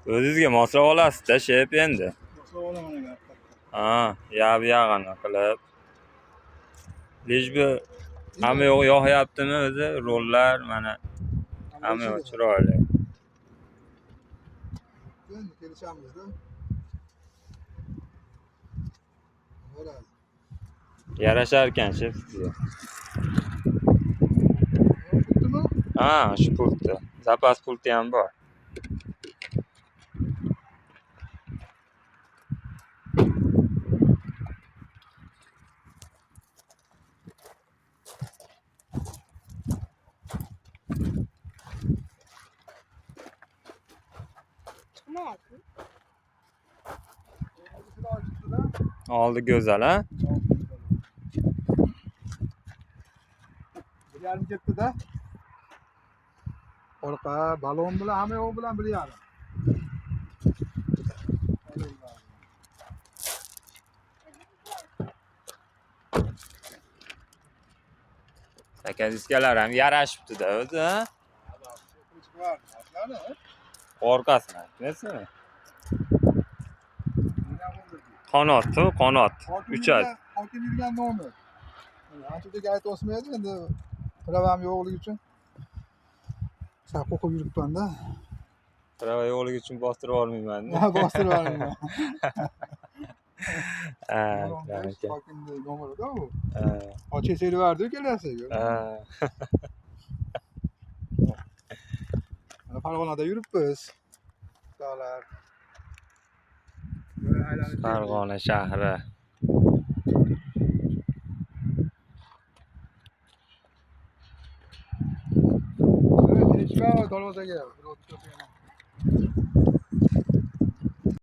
O'zingizga moslab olasiz-da, shep endi. Moslab olaman agar. Ha, yab-yag'ini qilib. Lejbi hamma yo'q yoqyaptimi o'zi? Rollar mana hamma yoq chiroyli. Endi kelishamiz-da. Bo'ladi. Yarashar ekan shep sizga. Pultimi? Ha, shu pultda. Zapas pulti ham bor. Oldi go'zal, ha? Bir yarim ketdi-da. Orqa balon bilan hamma yo'q bilan bir yarim. Sakazistkalar ham yarashibdi-da o'zi, ha? Orqasini aytmaysizmi? Qanot-ku, qanot. 3 oy. Hokim yurgan nomi. Anchaga aytib o'smaydi endi. Pravam yo'qligi uchun. Sap o'qib yuribman-da. Prava yo'qligi uchun bostirib olmayman. Ha, bostirib olmayman. Ha, hokimni nomeri-da u. ha. Ochiq servardi kelasiga. Ha. Mana Farg'onada yuribmiz. Dog'lar. Farg'ona shahri. Chiqaver darvozaga.